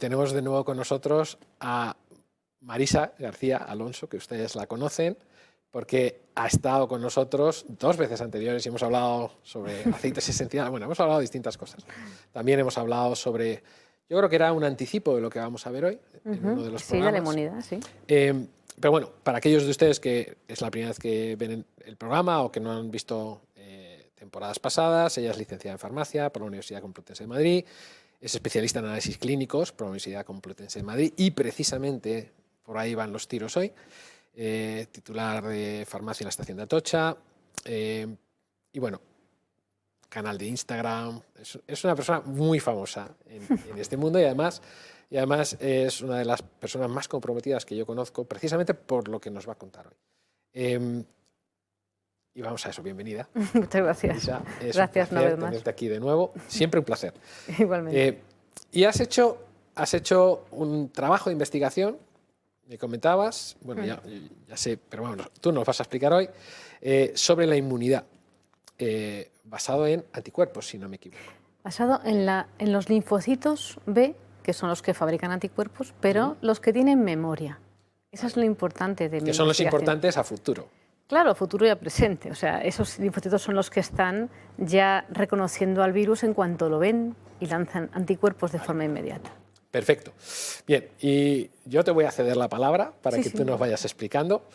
tenemos de nuevo con nosotros a Marisa García Alonso, que ustedes la conocen, porque ha estado con nosotros 2 veces anteriores y hemos hablado sobre aceites esenciales. Bueno, hemos hablado de distintas cosas. También hemos hablado sobre, yo creo que era un anticipo de lo que vamos a ver hoy en uno de los Sí, programas. de la inmunidad, sí. Pero bueno, para aquellos de ustedes que es la primera vez que ven el programa o que no han visto temporadas pasadas, ella es licenciada en farmacia por la Universidad Complutense de Madrid, es especialista en análisis clínicos por la Universidad Complutense de Madrid y precisamente por ahí van los tiros hoy. Titular de farmacia en la estación de Atocha y bueno, canal de Instagram. Es una persona muy famosa en este mundo y además es una de las personas más comprometidas que yo conozco precisamente por lo que nos va a contar hoy. Y vamos a eso, bienvenida. Muchas gracias. Marisa, es gracias un una placer vez más. tenerte aquí de nuevo, siempre un placer. Igualmente. Y has hecho un trabajo de investigación, me comentabas, bueno, ya sé, pero bueno, tú nos vas a explicar hoy, sobre la inmunidad, basado en anticuerpos, si no me equivoco. Basado en los linfocitos B, que son los que fabrican anticuerpos, pero los que tienen memoria. Eso es lo importante de mi Que son los investigación. importantes a futuro. Claro, futuro y a presente. O sea, esos linfocitos son los que están ya reconociendo al virus en cuanto lo ven y lanzan anticuerpos de forma inmediata. Perfecto. Bien, y yo te voy a ceder la palabra para que tú nos claro. vayas explicando.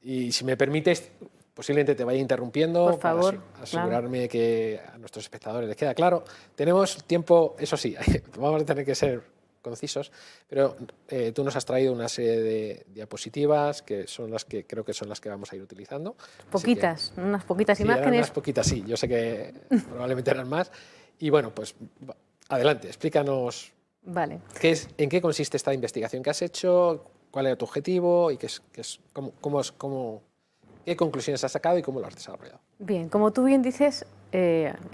Y si me permites, posiblemente te vaya interrumpiendo Por favor, para asegurarme que a nuestros espectadores les queda claro. Tenemos tiempo, eso sí, vamos a tener que ser concisos, pero tú nos has traído una serie de diapositivas que son las que creo que son las que vamos a ir utilizando. Poquitas, unas poquitas sí, imágenes. Eran unas poquitas, sí, yo sé que probablemente eran más. Y bueno, pues adelante, explícanos. Vale. ¿En qué consiste esta investigación que has hecho? ¿Cuál era tu objetivo? ¿Y qué conclusiones has sacado y cómo lo has desarrollado? Bien, como tú bien dices,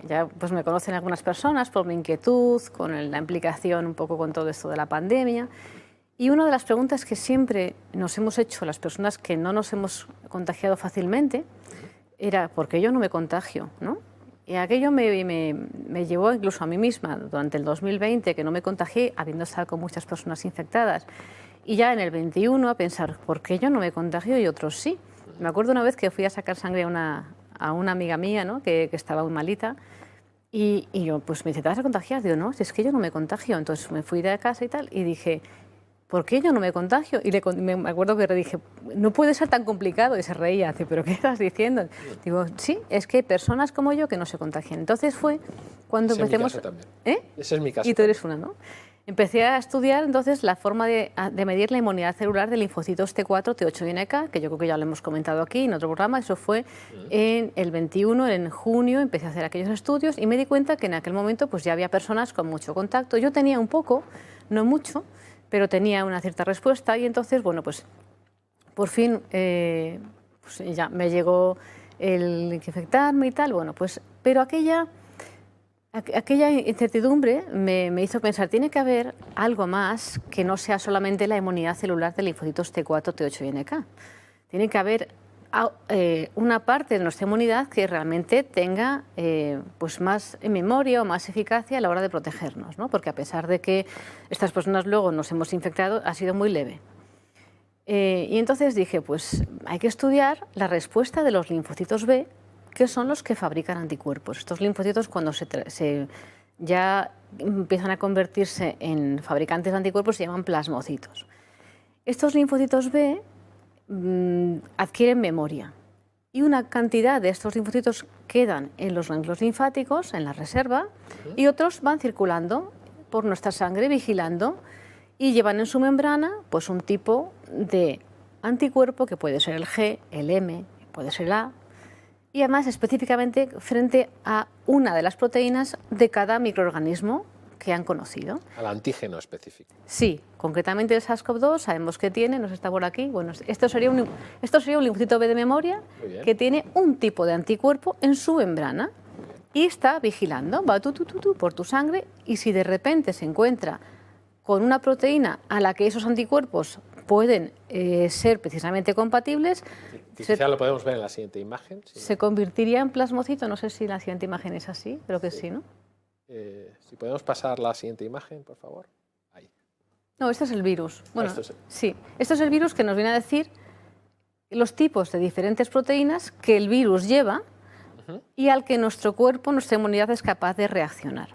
ya pues me conocen algunas personas por mi inquietud, con la implicación un poco con todo esto de la pandemia. Y una de las preguntas que siempre nos hemos hecho las personas que no nos hemos contagiado fácilmente era ¿por qué yo no me contagio? ¿No? Y aquello me llevó incluso a mí misma durante el 2020, que no me contagié, habiendo estado con muchas personas infectadas. Y ya en el 21 a pensar, ¿por qué yo no me contagio y otros sí? Me acuerdo una vez que fui a sacar sangre a una amiga mía, ¿no? que estaba muy malita, y yo, pues me dice, ¿te vas a contagiar? Digo, no, si es que yo no me contagio. Entonces me fui de casa y tal, y dije, ¿por qué yo no me contagio? Y me acuerdo que le dije, no puede ser tan complicado. Y se reía, dice, ¿pero qué estás diciendo? Digo, sí, es que hay personas como yo que no se contagian. Entonces fue cuando empecemos... Ese es mi caso. Y tú eres una, ¿no? Empecé a estudiar entonces la forma de medir la inmunidad celular de linfocitos T4, T8 y NK, que yo creo que ya lo hemos comentado aquí en otro programa. Eso fue en el 21, en junio, empecé a hacer aquellos estudios y me di cuenta que en aquel momento pues ya había personas con mucho contacto. Yo tenía un poco, no mucho, pero tenía una cierta respuesta y entonces, bueno, pues por fin pues ya me llegó el infectarme y tal, bueno, pues, pero aquella incertidumbre me hizo pensar, tiene que haber algo más que no sea solamente la inmunidad celular de linfocitos T4, T8 y NK. Tiene que haber una parte de nuestra inmunidad que realmente tenga pues más memoria o más eficacia a la hora de protegernos, ¿no? Porque a pesar de que estas personas luego nos hemos infectado, ha sido muy leve. Y entonces dije, pues hay que estudiar la respuesta de los linfocitos B, que son los que fabrican anticuerpos. Estos linfocitos, cuando ya empiezan a convertirse en fabricantes de anticuerpos, se llaman plasmocitos. Estos linfocitos B adquieren memoria y una cantidad de estos linfocitos quedan en los ganglios linfáticos, en la reserva, y otros van circulando por nuestra sangre, vigilando, y llevan en su membrana pues un tipo de anticuerpo que puede ser el G, el M, puede ser el A, y además específicamente frente a una de las proteínas de cada microorganismo que han conocido. Al antígeno específico. Sí, concretamente el SARS-CoV-2 sabemos que tiene, nos está por aquí, bueno, esto sería un linfocito B de memoria que tiene un tipo de anticuerpo en su membrana y está vigilando, va por tu sangre, y si de repente se encuentra con una proteína a la que esos anticuerpos pueden ser precisamente compatibles, quizá lo podemos ver en la siguiente imagen. Se convertiría en plasmocito. No sé si la siguiente imagen es así, creo que sí, ¿no? Si podemos pasar la siguiente imagen, por favor. Ahí. No, este es el virus. Bueno, Esto es el- sí, esto es el virus que nos viene a decir los tipos de diferentes proteínas que el virus lleva y al que nuestro cuerpo, nuestra inmunidad es capaz de reaccionar.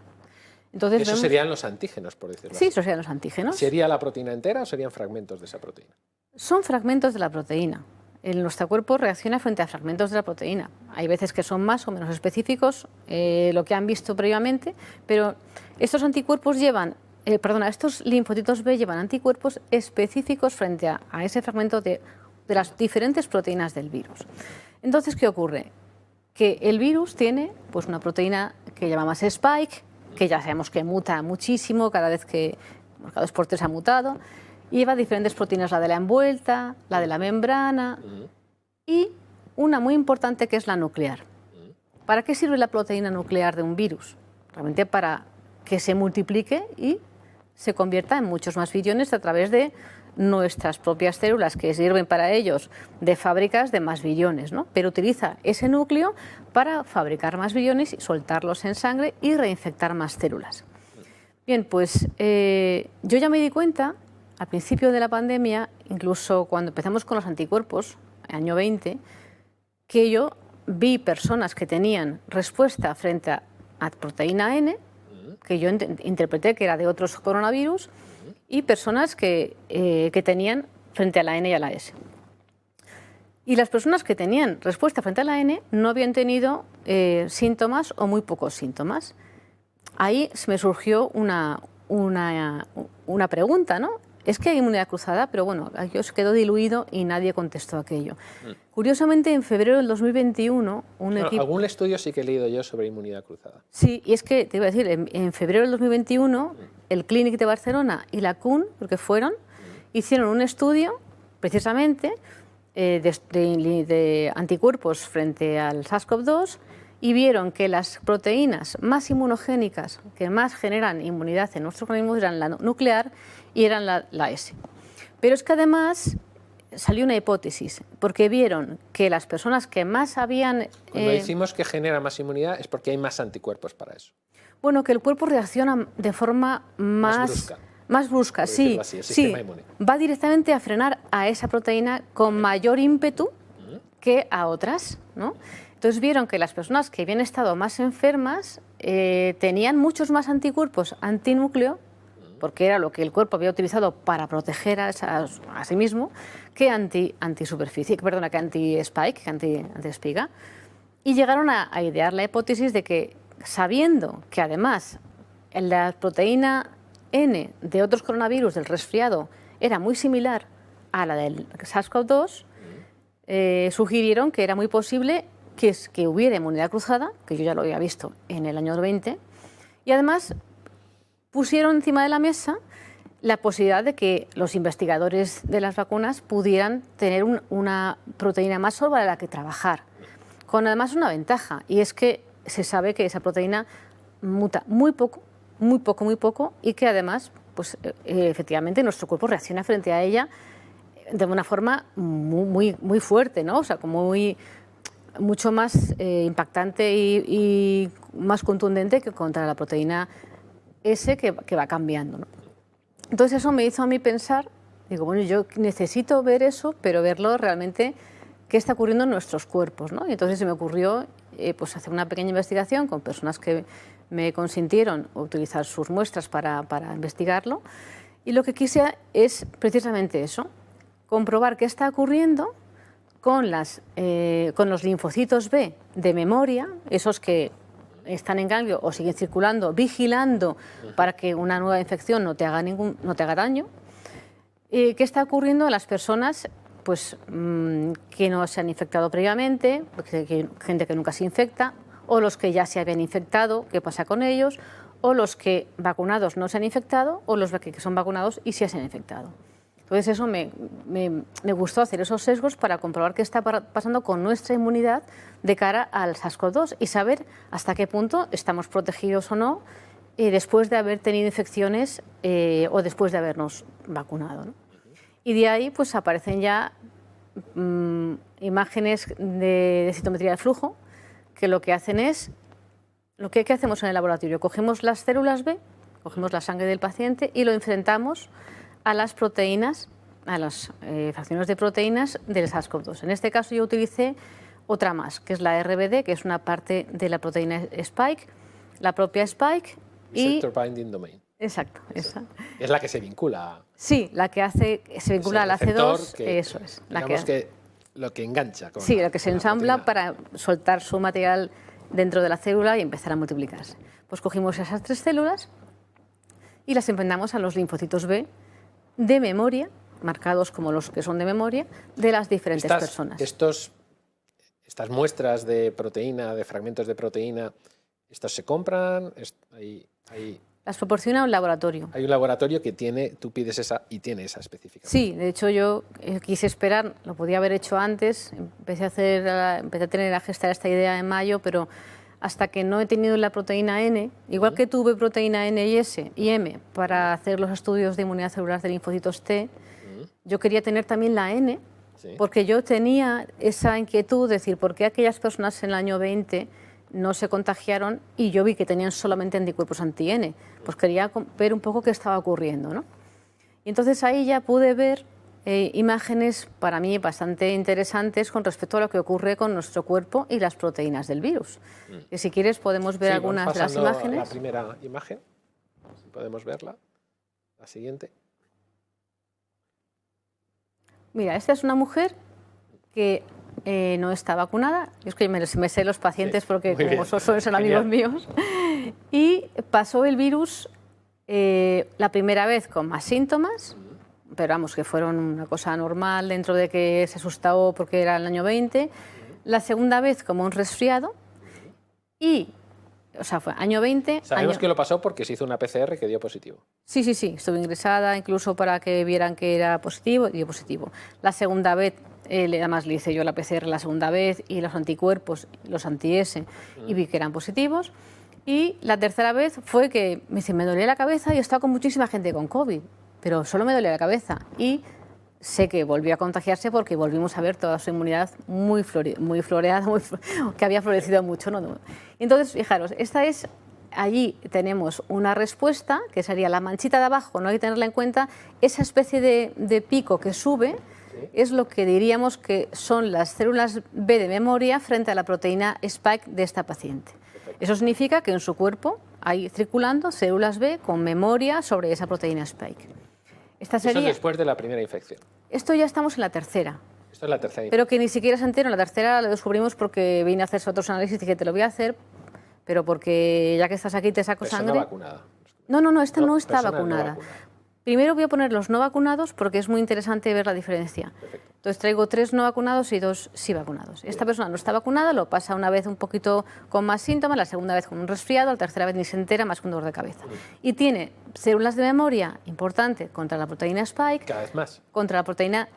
Entonces Esos vemos- serían los antígenos, por decirlo Sí, así. esos serían los antígenos. ¿Sería la proteína entera o serían fragmentos de esa proteína? Son fragmentos de la proteína. Nuestro cuerpo reacciona frente a fragmentos de la proteína. Hay veces que son más o menos específicos, lo que han visto previamente, pero estos anticuerpos llevan, estos linfocitos B llevan anticuerpos específicos frente a ese fragmento de las diferentes proteínas del virus. Entonces, ¿qué ocurre? Que el virus tiene pues, una proteína que llamamos Spike, que ya sabemos que muta muchísimo, cada 2x3 ha mutado, y lleva diferentes proteínas, la de la envuelta, la de la membrana, y una muy importante que es la nuclear. ¿Para qué sirve la proteína nuclear de un virus? Realmente para que se multiplique y se convierta en muchos más billones a través de nuestras propias células, que sirven para ellos de fábricas de más billones, ¿no? Pero utiliza ese núcleo para fabricar más billones y soltarlos en sangre y reinfectar más células. Bien, pues yo ya me di cuenta al principio de la pandemia, incluso cuando empezamos con los anticuerpos, año 20, que yo vi personas que tenían respuesta frente a proteína N, que yo interpreté que era de otros coronavirus, y personas que tenían frente a la N y a la S. Y las personas que tenían respuesta frente a la N no habían tenido síntomas o muy pocos síntomas. Ahí me surgió una pregunta, ¿no? Es que hay inmunidad cruzada, pero bueno, aquello se quedó diluido y nadie contestó aquello. Curiosamente, en febrero del 2021, Algún estudio sí que he leído yo sobre inmunidad cruzada. Sí, y es que te iba a decir, en febrero del 2021, el Clínic de Barcelona y la CUN, porque hicieron un estudio precisamente de anticuerpos frente al SARS-CoV-2 y vieron que las proteínas más inmunogénicas que más generan inmunidad en nuestros organismos eran la nuclear y eran la S. Pero es que además salió una hipótesis, porque vieron que las personas que más habían... Cuando decimos que genera más inmunidad es porque hay más anticuerpos para eso. Bueno, que el cuerpo reacciona de forma más brusca, sí, así, el sistema inmune. Va directamente a frenar a esa proteína con mayor ímpetu que a otras, ¿no? Entonces vieron que las personas que habían estado más enfermas tenían muchos más anticuerpos antinúcleo, porque era lo que el cuerpo había utilizado para proteger a sí mismo, que anti-spike, que anti-espiga. Y llegaron a idear la hipótesis de que, sabiendo que además la proteína N de otros coronavirus del resfriado era muy similar a la del SARS-CoV-2, sugirieron que era muy posible que hubiera inmunidad cruzada, que yo ya lo había visto en el año 20, y además pusieron encima de la mesa la posibilidad de que los investigadores de las vacunas pudieran tener una proteína más sobre la que trabajar, con además una ventaja, y es que se sabe que esa proteína muta muy poco, y que además, pues, efectivamente, nuestro cuerpo reacciona frente a ella de una forma muy fuerte, ¿no? O sea, como mucho más impactante y más contundente que contra la proteína S que va cambiando, ¿no? Entonces eso me hizo a mí pensar, digo, bueno, yo necesito ver eso, pero verlo realmente qué está ocurriendo en nuestros cuerpos, ¿no? Y entonces se me ocurrió pues hacer una pequeña investigación con personas que me consintieron utilizar sus muestras para investigarlo, y lo que quise es precisamente eso, comprobar qué está ocurriendo con los linfocitos B de memoria, esos que están en ganglio o siguen circulando, vigilando para que una nueva infección no te haga daño. ¿Qué está ocurriendo en las personas pues, que no se han infectado previamente, gente que nunca se infecta, o los que ya se habían infectado, qué pasa con ellos, o los que vacunados no se han infectado, o los que son vacunados y sí se han infectado? Entonces eso me gustó hacer esos sesgos para comprobar qué está pasando con nuestra inmunidad de cara al SARS-CoV-2 y saber hasta qué punto estamos protegidos o no después de haber tenido infecciones o después de habernos vacunado, ¿no? Y de ahí pues aparecen ya imágenes de citometría de flujo, que lo que hacen es, ¿qué hacemos en el laboratorio? Cogemos las células B, cogemos la sangre del paciente y lo enfrentamos a las proteínas, a las fracciones de proteínas del SARS-CoV-2. En este caso yo utilicé otra más, que es la RBD, que es una parte de la proteína Spike, la propia Spike y... Receptor Binding Domain. Exacto, esa. Es la que se vincula. Sí, la que se vincula al AC2, eso es. Digamos que lo que engancha. Con sí, lo que se ensambla para soltar su material dentro de la célula y empezar a multiplicarse. Pues cogimos esas 3 células y las enfrentamos a los linfocitos B de memoria, marcados como los que son de memoria, de las diferentes personas. Estas muestras de proteína, de fragmentos de proteína, ¿estos se compran? Las proporciona un laboratorio. Hay un laboratorio que tú pides esa y tiene esa específica. Sí, de hecho yo quise esperar, lo podía haber hecho antes, empecé a gestar esta idea en mayo, pero hasta que no he tenido la proteína N, igual que tuve proteína N y S y M para hacer los estudios de inmunidad celular de linfocitos T, yo quería tener también la N, porque yo tenía esa inquietud de decir, ¿por qué aquellas personas en el año 20 no se contagiaron y yo vi que tenían solamente anticuerpos anti-N? Pues quería ver un poco qué estaba ocurriendo, ¿no? Y entonces ahí ya pude ver imágenes para mí bastante interesantes con respecto a lo que ocurre con nuestro cuerpo y las proteínas del virus. Y si quieres podemos ver algunas de las imágenes. La primera imagen, si podemos verla, la siguiente. Mira, esta es una mujer que no está vacunada. Yo es que me sé los pacientes porque como son amigos míos. Y pasó el virus la primera vez con más síntomas, pero vamos, que fueron una cosa normal dentro de que se asustó porque era el año 20. La segunda vez como un resfriado y... O sea, fue año 20. Sabemos que lo pasó porque se hizo una PCR que dio positivo. Sí, estuve ingresada incluso para que vieran que era positivo, dio positivo. La segunda vez, además le hice yo la PCR la segunda vez y los anticuerpos, los anti-S, y vi que eran positivos. Y la tercera vez fue que me dolía la cabeza y he estado con muchísima gente con COVID, pero solo me dolía la cabeza. Y sé que volvió a contagiarse porque volvimos a ver toda su inmunidad muy floreada, que había florecido mucho, ¿no? Entonces, fijaros, allí tenemos una respuesta, que sería la manchita de abajo, no hay que tenerla en cuenta, esa especie de pico que sube, es lo que diríamos que son las células B de memoria frente a la proteína Spike de esta paciente. Eso significa que en su cuerpo hay circulando células B con memoria sobre esa proteína Spike. Eso después de la primera infección. Esto ya estamos en la tercera. Esto es la tercera infección. Pero que ni siquiera se enteró. En la tercera lo descubrimos porque vine a hacerse otros análisis y dije, te lo voy a hacer, pero porque ya que estás aquí te saco sangre. Persona vacunada. No, esta no está vacunada. Primero voy a poner los no vacunados porque es muy interesante ver la diferencia. Perfecto. Entonces traigo 3 no vacunados y 2 sí vacunados. Esta persona no está vacunada, lo pasa una vez un poquito con más síntomas, la segunda vez con un resfriado, la tercera vez ni se entera, más con dolor de cabeza. Y tiene células de memoria importante contra la proteína Spike. Cada vez más. Contra la proteína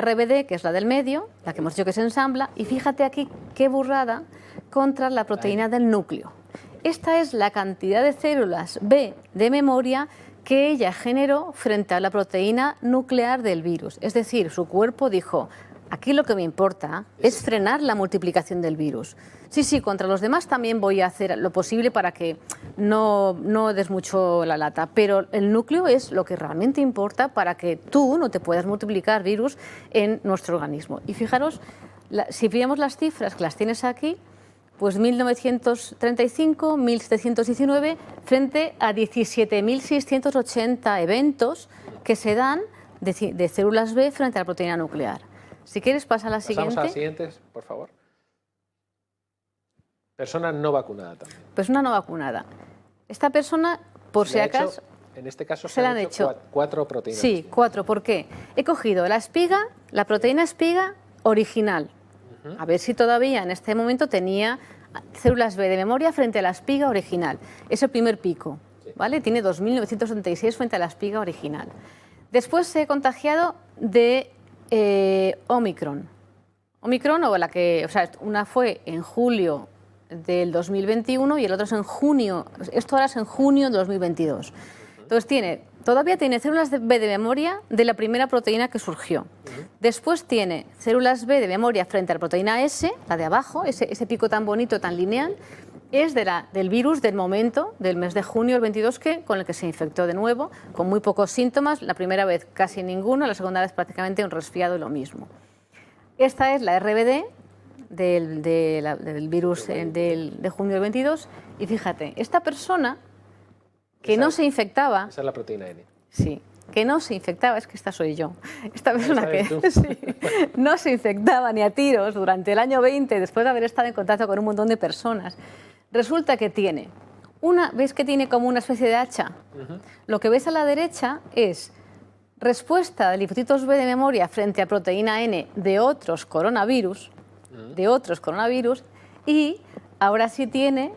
RBD, que es la del medio, la que hemos dicho que se ensambla. Y fíjate aquí qué burrada contra la proteína del núcleo. Esta es la cantidad de células B de memoria que ella generó frente a la proteína nuclear del virus. Es decir, su cuerpo dijo, aquí lo que me importa es frenar la multiplicación del virus. Sí, contra los demás también voy a hacer lo posible para que no des mucho la lata, pero el núcleo es lo que realmente importa para que tú no te puedas multiplicar virus en nuestro organismo. Y fijaros, si veamos las cifras que las tienes aquí, pues 1935, 1719, frente a 17.680 eventos que se dan de células B frente a la proteína nuclear. Si quieres, pasa a la siguiente. Pasamos a las siguientes, por favor. Persona no vacunada también. Persona no vacunada. Esta persona, por si acaso... En este caso se han hecho 4 proteínas. Sí, 4. ¿Por qué? He cogido la proteína espiga original. A ver si todavía en este momento tenía células B de memoria frente a la espiga original. Es el primer pico, ¿vale? Tiene 2.976 frente a la espiga original. Después se he contagiado de Omicron. Omicron, una fue en julio del 2021 y el otro es en junio. Esto ahora es en junio de 2022. Entonces todavía tiene células B de memoria de la primera proteína que surgió. Después tiene células B de memoria frente a la proteína S, la de abajo, ese pico tan bonito, tan lineal, es del virus del momento, del mes de junio del 22, con el que se infectó de nuevo, con muy pocos síntomas, la primera vez casi ninguno, la segunda vez prácticamente un resfriado y lo mismo. Esta es la RBD del virus de junio del 22, y fíjate, esta persona que no se infectaba... Esa es la proteína N. Sí, que no se infectaba, es que esta soy yo, esta persona que sí, no se infectaba ni a tiros durante el año 20, después de haber estado en contacto con un montón de personas, resulta que tiene ¿ves que tiene como una especie de hacha? Lo que ves a la derecha es respuesta de linfocitos B de memoria frente a proteína N de otros coronavirus, y ahora sí tiene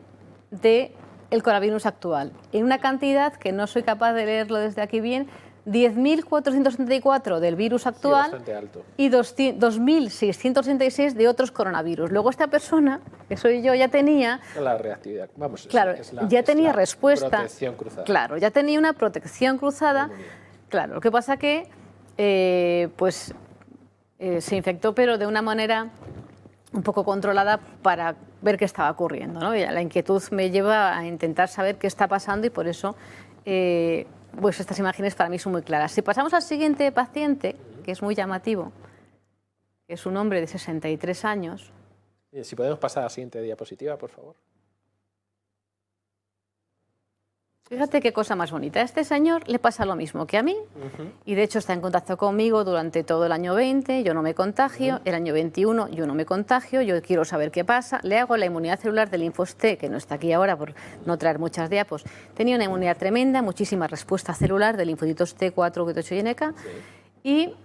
el coronavirus actual, en una cantidad que no soy capaz de leerlo desde aquí bien, 10.474 del virus actual, sí, bastante alto, y 2.666 de otros coronavirus. Luego esta persona, que soy yo, ya tenía... La reactividad, vamos, claro, ya tenía respuesta. Protección cruzada. Claro, ya tenía una protección cruzada. Claro, lo que pasa que se infectó, pero de una manera un poco controlada para ver qué estaba ocurriendo, ¿no? Y la inquietud me lleva a intentar saber qué está pasando y por eso pues estas imágenes para mí son muy claras. Si pasamos al siguiente paciente, que es muy llamativo, que es un hombre de 63 años. Si podemos pasar a la siguiente diapositiva, por favor. Fíjate qué cosa más bonita. A este señor le pasa lo mismo que a mí, y de hecho está en contacto conmigo durante todo el año 20, yo no me contagio, el año 21 yo no me contagio, yo quiero saber qué pasa, le hago la inmunidad celular del Linfos T, que no está aquí ahora por no traer muchas diapos, tenía una inmunidad tremenda, muchísima respuesta celular de linfocitos T4, V8 y NK, y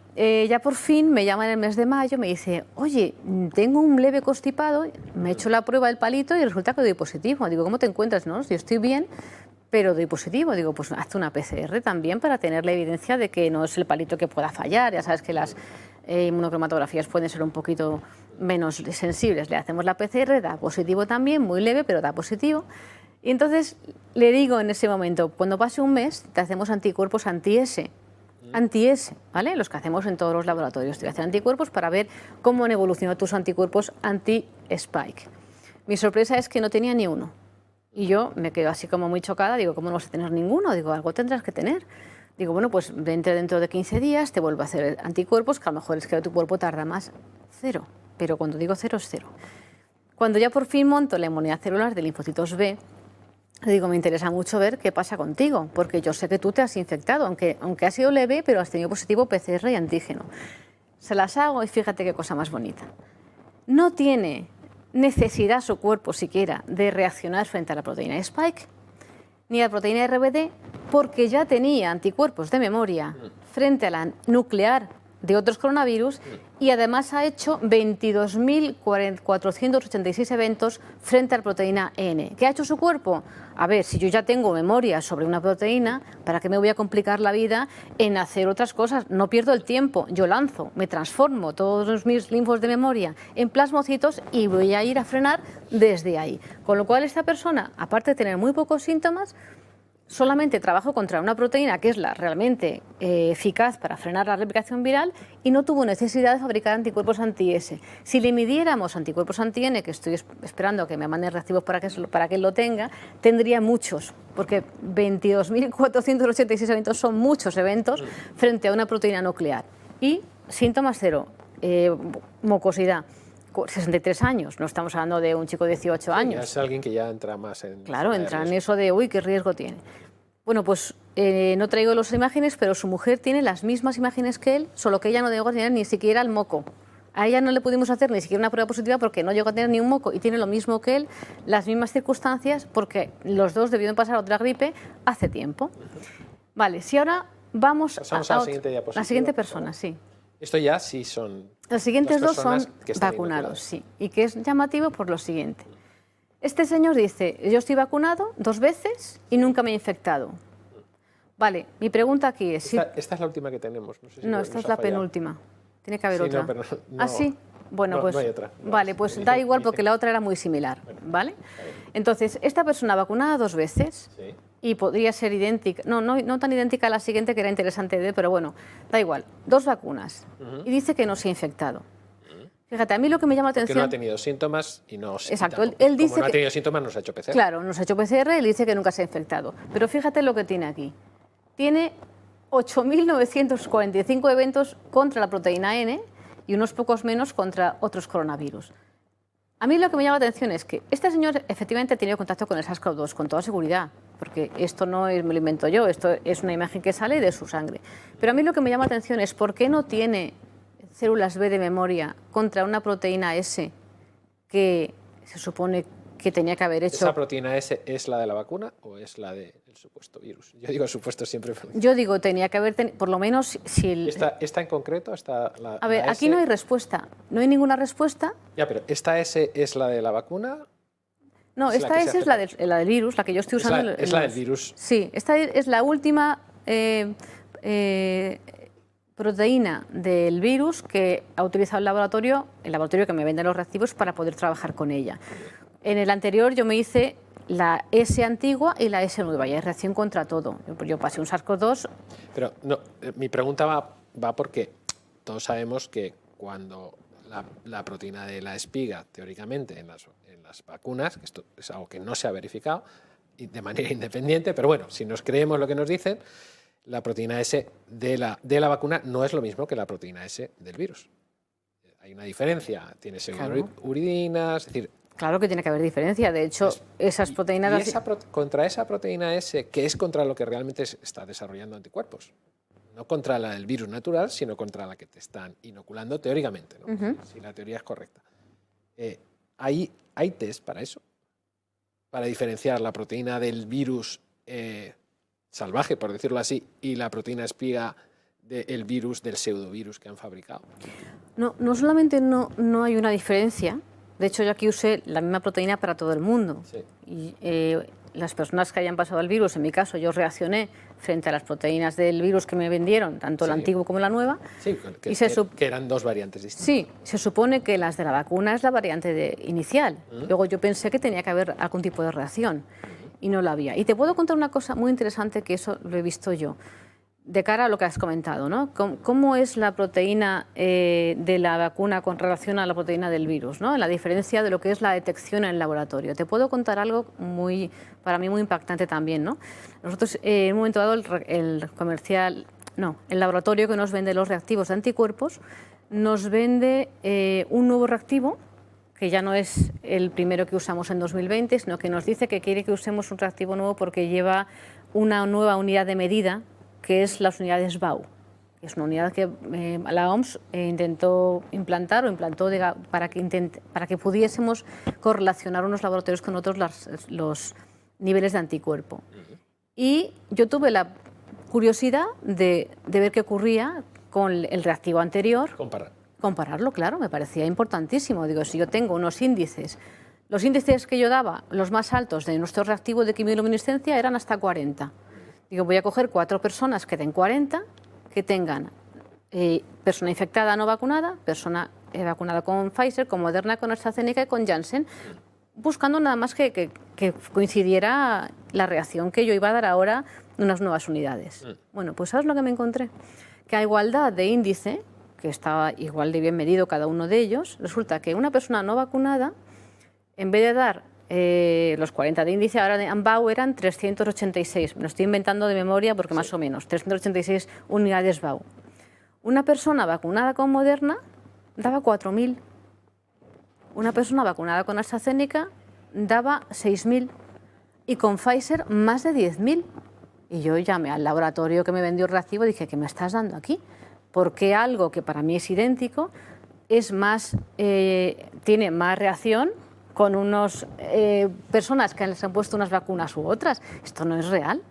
ya por fin me llama en el mes de mayo, me dice, oye, tengo un leve constipado, me he hecho la prueba del palito y resulta que doy positivo. Digo, ¿cómo te encuentras? No, yo estoy bien, pero doy positivo. Digo, pues hazte una PCR también para tener la evidencia de que no es el palito que pueda fallar. Ya sabes que las inmunocromatografías pueden ser un poquito menos sensibles. Le hacemos la PCR, da positivo también, muy leve, pero da positivo. Y entonces le digo en ese momento, cuando pase un mes, te hacemos anticuerpos anti-S. Anti-S, ¿vale? Los que hacemos en todos los laboratorios. Te voy a hacer anticuerpos para ver cómo han evolucionado tus anticuerpos anti-Spike. Mi sorpresa es que no tenía ni uno. Y yo me quedo así como muy chocada, digo, ¿cómo no vas a tener ninguno? Digo, algo tendrás que tener. Digo, bueno, pues vente dentro de 15 días, te vuelvo a hacer anticuerpos, que a lo mejor es que tu cuerpo tarda más. 0. Pero cuando digo 0 es 0. Cuando ya por fin monto la inmunidad celular de linfocitos B, le digo, me interesa mucho ver qué pasa contigo, porque yo sé que tú te has infectado, aunque ha sido leve, pero has tenido positivo PCR y antígeno. Se las hago y fíjate qué cosa más bonita. No tiene necesidad su cuerpo siquiera de reaccionar frente a la proteína Spike ni a la proteína RBD, porque ya tenía anticuerpos de memoria frente a la nuclear de otros coronavirus y además ha hecho 22.486 eventos frente a la proteína N. ¿Qué ha hecho su cuerpo? A ver, si yo ya tengo memoria sobre una proteína, ¿para qué me voy a complicar la vida en hacer otras cosas? No pierdo el tiempo, yo lanzo, me transformo todos mis linfos de memoria en plasmocitos y voy a ir a frenar desde ahí. Con lo cual esta persona, aparte de tener muy pocos síntomas, solamente trabajó contra una proteína que es la realmente eficaz para frenar la replicación viral y no tuvo necesidad de fabricar anticuerpos anti-S. Si le midiéramos anticuerpos anti-N, que estoy esperando que me manden reactivos para que él lo tenga, tendría muchos, porque 22.486 eventos son muchos eventos frente a una proteína nuclear. Y síntomas 0, mucosidad. 63 años, no estamos hablando de un chico de 18 años. Es alguien que ya entra más en... Claro, entra en eso de, uy, qué riesgo tiene. Bueno, pues no traigo las imágenes, pero su mujer tiene las mismas imágenes que él, solo que ella no llegó a tener ni siquiera el moco. A ella no le pudimos hacer ni siquiera una prueba positiva porque no llegó a tener ni un moco y tiene lo mismo que él, las mismas circunstancias, porque los dos debieron pasar otra gripe hace tiempo. Vale, si ahora vamos a la siguiente diapositiva. La siguiente persona, sí. Esto ya sí son... Los siguientes dos son vacunados, sí. Y que es llamativo por lo siguiente. Este señor dice, yo estoy vacunado 2 veces y nunca me he infectado. Vale, mi pregunta aquí es... Esta es la última que tenemos. No, sé si no, esta es la penúltima. Tiene que haber otra. No, pero no, ¿Ah, sí? Bueno, pues... No hay otra. Vale, pues da igual porque la otra era muy similar, ¿vale? Entonces, esta persona vacunada 2 veces... Sí. Y podría ser idéntica, no tan idéntica a la siguiente, que era interesante, pero bueno, da igual, 2 vacunas. Y dice que no se ha infectado. Fíjate, a mí lo que me llama la Que atención... no ha tenido síntomas y no... Exacto, tampoco, él dice como no ha que... tenido síntomas, nos ha hecho PCR. Claro, nos ha hecho PCR, él dice que nunca se ha infectado. Pero fíjate lo que tiene aquí. Tiene 8.945 eventos contra la proteína N y unos pocos menos contra otros coronavirus. A mí lo que me llama la atención es que este señor efectivamente ha tenido contacto con el SARS-CoV-2, con toda seguridad, porque esto no es, me lo invento yo, esto es una imagen que sale de su sangre. Pero a mí lo que me llama la atención es por qué no tiene células B de memoria contra una proteína S que se supone que tenía que haber hecho... ¿Esa proteína S es la de la vacuna o es la del supuesto virus? Yo digo supuesto siempre. Yo digo, tenía que haber, por lo menos, si el... ¿Esta en concreto? A ver, aquí S? no hay respuesta, no hay ninguna respuesta. Ya, pero ¿esta S es la de la vacuna? No, esta S es la del virus, la que yo estoy usando. Es la del virus. Sí, esta es la última proteína del virus que ha utilizado el laboratorio que me vende los reactivos para poder trabajar con ella. En el anterior yo me hice la S antigua y la S nueva, y hay reacción contra todo. Yo pasé un SARS-CoV-2. Pero no, mi pregunta va porque todos sabemos que cuando la proteína de la espiga, teóricamente, en las vacunas, que esto es algo que no se ha verificado y de manera independiente, pero bueno, si nos creemos lo que nos dicen, la proteína S de la vacuna no es lo mismo que la proteína S del virus. Hay una diferencia, tiene uridina, es decir... Claro que tiene que haber diferencia, de hecho, esas proteínas... Contra esa proteína S, que es contra lo que realmente está desarrollando anticuerpos, no contra la del virus natural, sino contra la que te están inoculando teóricamente, ¿no? Si la teoría es correcta. ¿Hay test para eso? Para diferenciar la proteína del virus salvaje, por decirlo así, y la proteína espiga del virus, del pseudovirus que han fabricado. No solamente no hay una diferencia, de hecho yo aquí usé la misma proteína para todo el mundo. Sí. Y las personas que hayan pasado el virus, en mi caso yo reaccioné frente a las proteínas del virus que me vendieron, tanto la antigua como la nueva. Sí, que eran dos variantes distintas. Sí, se supone que las de la vacuna es la variante inicial. Luego yo pensé que tenía que haber algún tipo de reacción y no la había. Y te puedo contar una cosa muy interesante que eso lo he visto yo, de cara a lo que has comentado, ¿no? ¿Cómo es la proteína de la vacuna con relación a la proteína del virus, ¿no? La diferencia de lo que es la detección en el laboratorio. Te puedo contar algo para mí muy impactante también, ¿no? Nosotros en un momento dado el laboratorio que nos vende los reactivos de anticuerpos nos vende un nuevo reactivo que ya no es el primero que usamos en 2020, sino que nos dice que quiere que usemos un reactivo nuevo porque lleva una nueva unidad de medida, que es las unidades BAU. Es una unidad que la OMS intentó implantar o implantó para que pudiésemos correlacionar unos laboratorios con otros los niveles de anticuerpo. Y yo tuve la curiosidad de ver qué ocurría con el reactivo anterior. Compararlo, claro, me parecía importantísimo. Digo, si yo tengo unos índices, los índices que yo daba, los más altos de nuestro reactivo de quimiluminiscencia eran hasta 40. Digo, voy a coger 4 personas que den 40, que tengan persona infectada no vacunada, persona vacunada con Pfizer, con Moderna, con AstraZeneca y con Janssen, buscando nada más que coincidiera la reacción que yo iba a dar ahora de unas nuevas unidades. Bueno, pues ¿sabes lo que me encontré? Que a igualdad de índice, que estaba igual de bien medido cada uno de ellos, resulta que una persona no vacunada, en vez de dar los 40 de índice, ahora de AMBAU eran 386. Me lo estoy inventando de memoria porque más o menos, 386 unidades BAU. Una persona vacunada con Moderna daba 4.000. Una persona vacunada con AstraZeneca daba 6.000. Y con Pfizer más de 10.000. Y yo llamé al laboratorio que me vendió el reactivo y dije, ¿qué me estás dando aquí? Porque algo que para mí es idéntico es más, tiene más reacción con unas personas que les han puesto unas vacunas u otras. Esto no es real,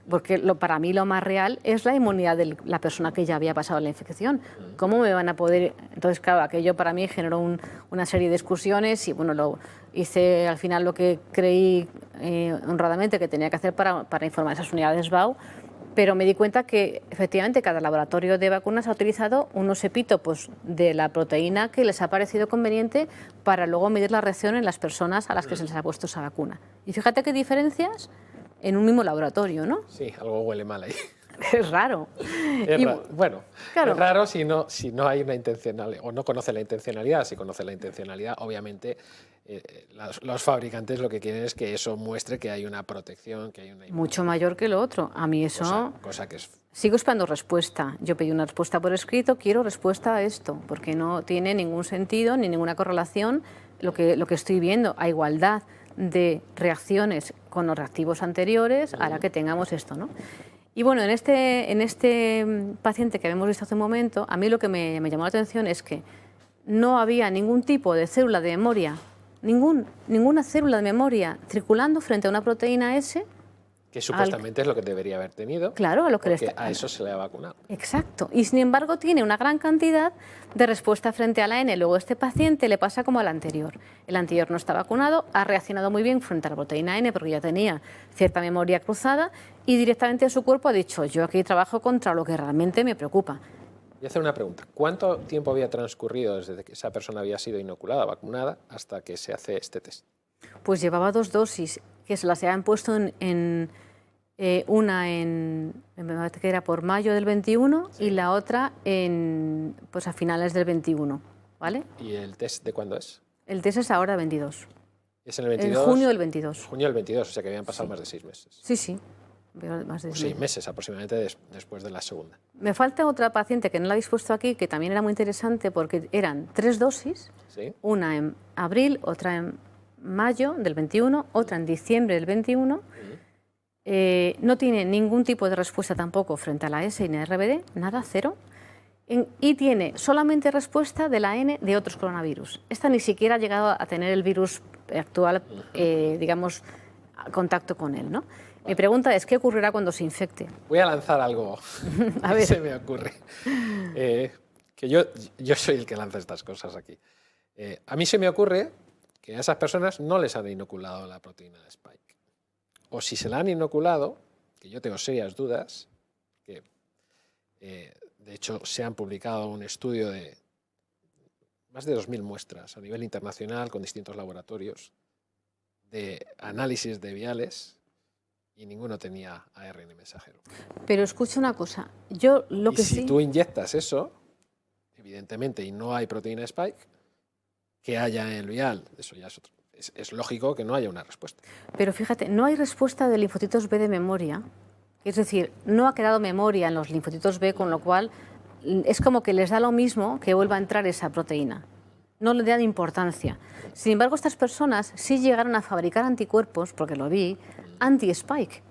porque para mí lo más real es la inmunidad de la persona que ya había pasado la infección. ¿Cómo me van a poder...? Entonces, claro, aquello para mí generó una serie de discusiones y, bueno, lo hice al final lo que creí honradamente que tenía que hacer para informar esas unidades BAU, pero me di cuenta que efectivamente cada laboratorio de vacunas ha utilizado unos epítopos de la proteína que les ha parecido conveniente para luego medir la reacción en las personas a las que se les ha puesto esa vacuna. Y fíjate qué diferencias en un mismo laboratorio, ¿no? Sí, algo huele mal ahí. Es raro. Bueno, claro. es raro si no hay una intencionalidad, o no conoce la intencionalidad. Si conoce la intencionalidad, obviamente los fabricantes lo que quieren es que eso muestre que hay una protección, que hay una Mucho mayor que lo otro. A mí eso... cosa que es... Sigo esperando respuesta. Yo pedí una respuesta por escrito, quiero respuesta a esto, porque no tiene ningún sentido ni ninguna correlación lo que estoy viendo, a igualdad de reacciones con los reactivos anteriores a la que tengamos esto, ¿no? Y bueno, en este paciente que habíamos visto hace un momento, a mí lo que me llamó la atención es que no había ningún tipo de célula de memoria, ninguna célula de memoria circulando frente a una proteína S. Que supuestamente es lo que debería haber tenido. Claro, a lo que a eso se le ha vacunado. Exacto. Y sin embargo tiene una gran cantidad de respuesta frente a la N. Luego este paciente le pasa como al anterior. El anterior no está vacunado, ha reaccionado muy bien frente a la proteína N porque ya tenía cierta memoria cruzada y directamente su cuerpo ha dicho, yo aquí trabajo contra lo que realmente me preocupa. Voy a hacer una pregunta. ¿Cuánto tiempo había transcurrido desde que esa persona había sido inoculada, vacunada, hasta que se hace este test? Pues llevaba 2 dosis que se las habían puesto una me parece que era por mayo del 21 sí. Y la otra pues a finales del 21, ¿vale? ¿Y el test de cuándo es? El test es ahora 22. ¿Es en el 22? En junio del 22. Junio del 22, o sea que habían pasado sí. Más de 6 meses. Sí, sí. Más de 6 meses aproximadamente después de la segunda. Me falta otra paciente que no la habéis puesto aquí, que también era muy interesante porque eran 3 dosis, ¿sí? Una en abril, otra en mayo del 21, otra en diciembre del 21. No tiene ningún tipo de respuesta tampoco frente a la S y RBD, nada, cero. Y tiene solamente respuesta de la N de otros coronavirus. Esta ni siquiera ha llegado a tener el virus actual, digamos, contacto con él, ¿no? Mi pregunta es, ¿qué ocurrirá cuando se infecte? Voy a lanzar algo. A ver. Se me ocurre. Que yo soy el que lanza estas cosas aquí. A mí se me ocurre que a esas personas no les han inoculado la proteína de Spike. O si se la han inoculado, que yo tengo serias dudas, que de hecho se han publicado un estudio de más de 2.000 muestras a nivel internacional con distintos laboratorios de análisis de viales y ninguno tenía ARN mensajero. Pero escucha una cosa, yo lo que si tú inyectas eso, evidentemente, y no hay proteína Spike, que haya en el vial, eso ya es otro. Es lógico que no haya una respuesta. Pero fíjate, no hay respuesta de linfocitos B de memoria, es decir, no ha quedado memoria en los linfocitos B, con lo cual es como que les da lo mismo que vuelva a entrar esa proteína. No le dan importancia. Sin embargo, estas personas sí llegaron a fabricar anticuerpos, porque lo vi, anti-Spike.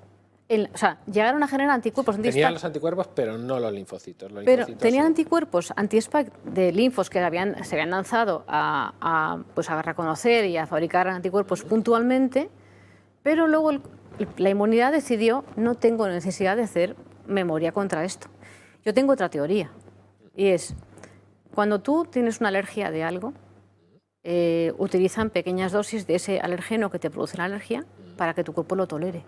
O sea, llegaron a generar anticuerpos anti-Spike. Tenían los anticuerpos, pero no los linfocitos. Pero tenían anticuerpos anti-Spike de linfos que se habían lanzado a reconocer y a fabricar anticuerpos puntualmente, pero luego la inmunidad decidió, no tengo necesidad de hacer memoria contra esto. Yo tengo otra teoría, y es, cuando tú tienes una alergia de algo, utilizan pequeñas dosis de ese alergeno que te produce la alergia para que tu cuerpo lo tolere.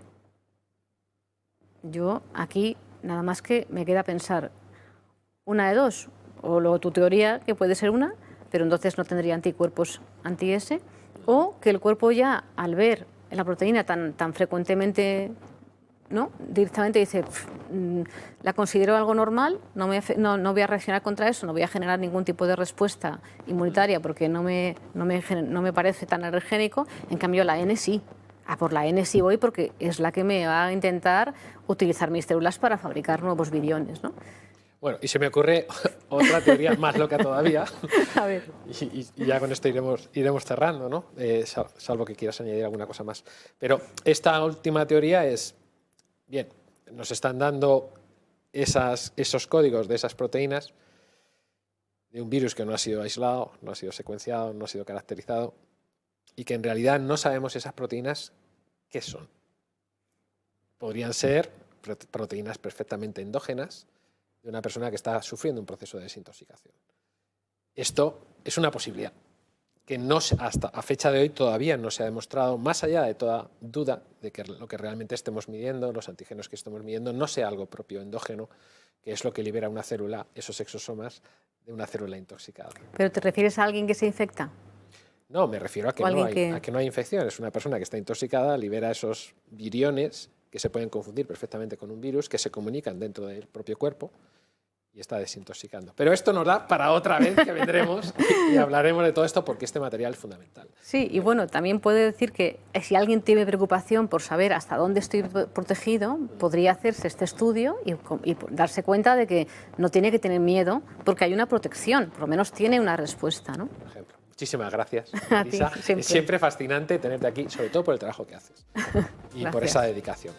Yo aquí nada más que me queda pensar una de dos, o luego tu teoría que puede ser una, pero entonces no tendría anticuerpos anti-S, o que el cuerpo ya al ver la proteína tan frecuentemente, ¿no? Directamente dice, la considero algo normal, no voy a reaccionar contra eso, no voy a generar ningún tipo de respuesta inmunitaria porque no me parece tan alergénico, en cambio la N sí. Por la N sí voy porque es la que me va a intentar utilizar mis células para fabricar nuevos viriones, ¿no? Bueno, y se me ocurre otra teoría más loca todavía. A ver. Y ya con esto iremos cerrando, ¿no? Salvo que quieras añadir alguna cosa más. Pero esta última teoría es, bien, nos están dando esos códigos de esas proteínas de un virus que no ha sido aislado, no ha sido secuenciado, no ha sido caracterizado, y que en realidad no sabemos esas proteínas qué son. Podrían ser proteínas perfectamente endógenas de una persona que está sufriendo un proceso de desintoxicación. Esto es una posibilidad que hasta a fecha de hoy todavía no se ha demostrado, más allá de toda duda de que lo que realmente estemos midiendo, los antígenos que estemos midiendo, no sea algo propio endógeno, que es lo que libera una célula, esos exosomas, de una célula intoxicada. ¿Pero te refieres a alguien que se infecta? No, me refiero a que no hay infección. Es una persona que está intoxicada, libera esos viriones que se pueden confundir perfectamente con un virus, que se comunican dentro del propio cuerpo y está desintoxicando. Pero esto nos da para otra vez que vendremos y hablaremos de todo esto porque este material es fundamental. Sí, y bueno, también puede decir que si alguien tiene preocupación por saber hasta dónde estoy protegido, podría hacerse este estudio y darse cuenta de que no tiene que tener miedo porque hay una protección, por lo menos tiene una respuesta, ¿no? Por ejemplo. Muchísimas gracias, A ti, Elisa. siempre. Es siempre fascinante tenerte aquí, sobre todo por el trabajo que haces y por Gracias. esa dedicación.